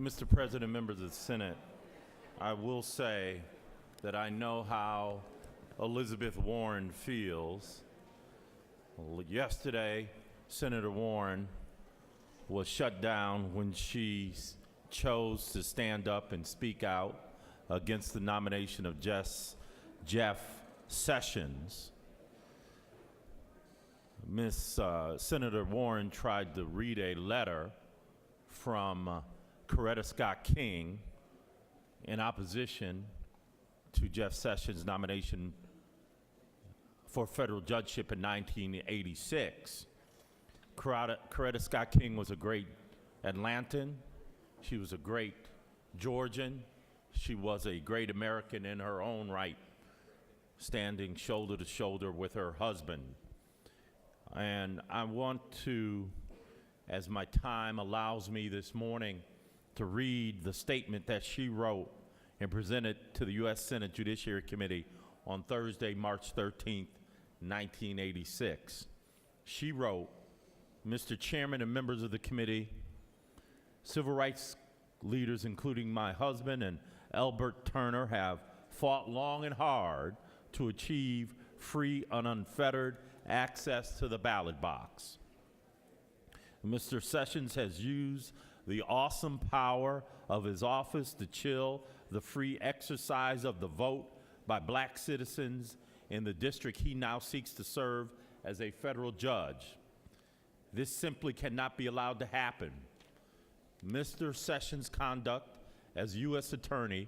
Mr. President, members of the Senate, I will say that I know how Elizabeth Warren feels. Yesterday, Senator Warren was shut down when she chose to stand up and speak out against the nomination of Jeff Sessions. Senator Warren tried to read a letter from Coretta Scott King in opposition to Jeff Sessions' nomination for federal judgeship in 1986. Coretta Scott King was a great Atlantan. She was a great Georgian. She was a great American in her own right, standing shoulder to shoulder with her husband. And I want to, as my time allows me this morning, to read the statement that she wrote and presented to the U.S. Senate Judiciary Committee on Thursday, March 13th, 1986. She wrote, "Mr. Chairman and members of the committee, civil rights leaders, including my husband and Elbert Turner, have fought long and hard to achieve free and unfettered access to the ballot box. Mr. Sessions has used the awesome power of his office to chill the free exercise of the vote by black citizens in the district he now seeks to serve as a federal judge. This simply cannot be allowed to happen. Mr. Sessions' conduct as U.S. Attorney,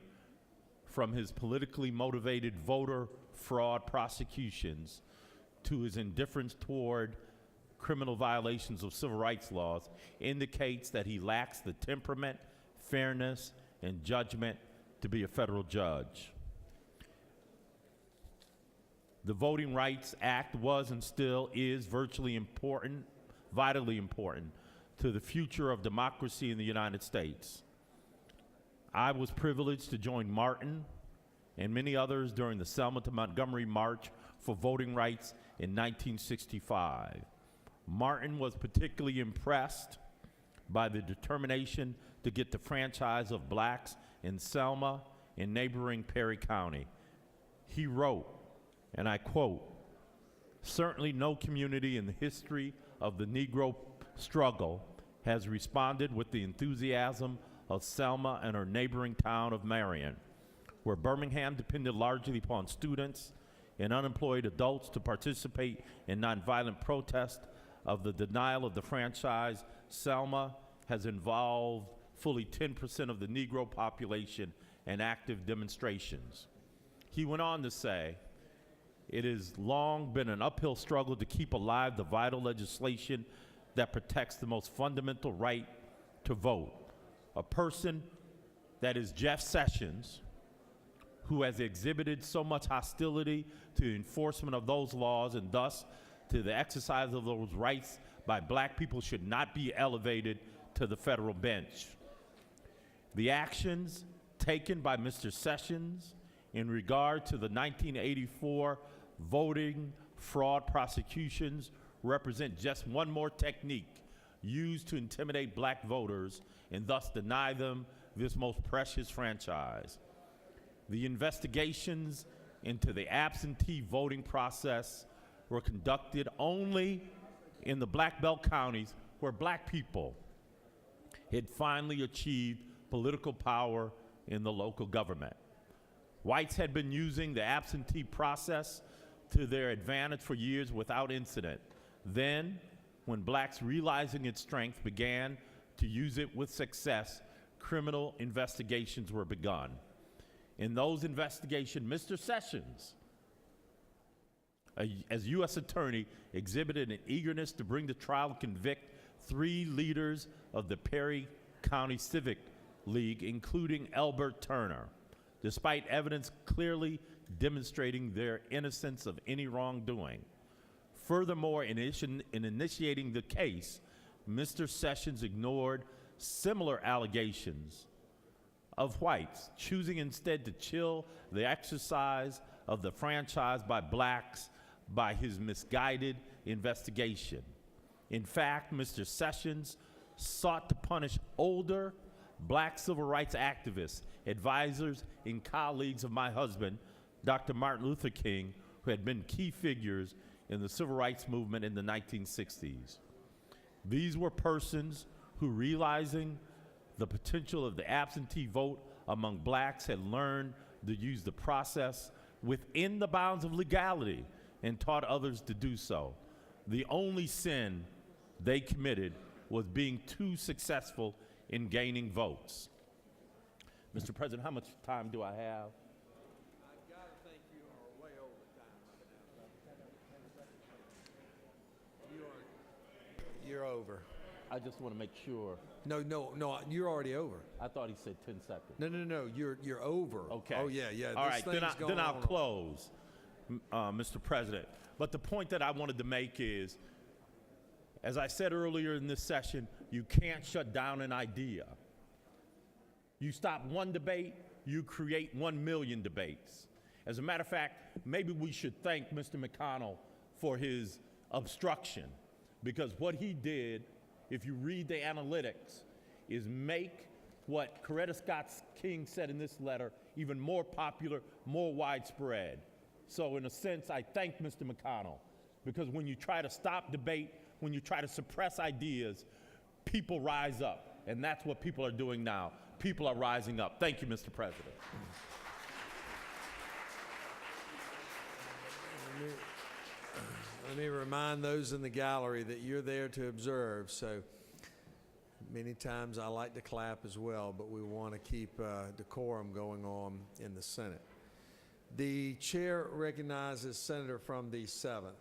from his politically motivated voter fraud prosecutions to his indifference toward criminal violations of civil rights laws, indicates that he lacks the temperament, fairness, and judgment to be a federal judge. The Voting Rights Act was and still is vitally important to the future of democracy in the United States. I was privileged to join Martin and many others during the Selma to Montgomery March for Voting Rights in 1965. Martin was particularly impressed by the determination to get the franchise of blacks in Selma and neighboring Perry County. He wrote, and I quote, "Certainly no community in the history of the Negro struggle has responded with the enthusiasm of Selma and her neighboring town of Marion, where Birmingham depended largely upon students and unemployed adults to participate in nonviolent protest of the denial of the franchise. Selma has involved fully 10% of the Negro population in active demonstrations." He went on to say, "It has long been an uphill struggle to keep alive the vital legislation that protects the most fundamental right to vote. A person that is Jeff Sessions, who has exhibited so much hostility to the enforcement of those laws and thus to the exercise of those rights by black people, should not be elevated to the federal bench. The actions taken by Mr. Sessions in regard to the 1984 voting fraud prosecutions represent just one more technique used to intimidate black voters and thus deny them this most precious franchise. The investigations into the absentee voting process were conducted only in the Black Belt counties where black people had finally achieved political power in the local government. Whites had been using the absentee process to their advantage for years without incident. Then, when blacks, realizing its strength, began to use it with success, criminal investigations were begun. In those investigations, Mr. Sessions, as U.S. Attorney, exhibited an eagerness to bring to trial and convict 3 leaders of the Perry County Civic League, including Elbert Turner, despite evidence clearly demonstrating their innocence of any wrongdoing. Furthermore, in initiating the case, Mr. Sessions ignored similar allegations of whites, choosing instead to chill the exercise of the franchise by blacks by his misguided investigation. In fact, Mr. Sessions sought to punish older black civil rights activists, advisors, and colleagues of my husband, Dr. Martin Luther King, who had been key figures in the civil rights movement in the 1960s. These were persons who, realizing the potential of the absentee vote among blacks, had learned to use the process within the bounds of legality and taught others to do so. The only sin they committed was being too successful in gaining votes. Mr. President, how much time do I have? I gotta think you are way over time. You're over. I just want to make sure. No, you're already over. I thought he said 10 seconds. No, you're over. Okay. Oh yeah. All right, then I'll on. close, Mr. President. But the point that I wanted to make is, as I said earlier in this session, you can't shut down an idea. You stop one debate, you create 1 million debates. As a matter of fact, maybe we should thank Mr. McConnell for his obstruction, because what he did, if you read the analytics, is make what Coretta Scott King said in this letter even more popular, more widespread. So in a sense, I thank Mr. McConnell, because when you try to stop debate, when you try to suppress ideas, people rise up, and that's what people are doing now. People are rising up. Thank you, Mr. President. Let me remind those in the gallery that you're there to observe. So many times I like to clap as well, but we want to keep decorum going on in the Senate. The chair recognizes Senator from the 7th.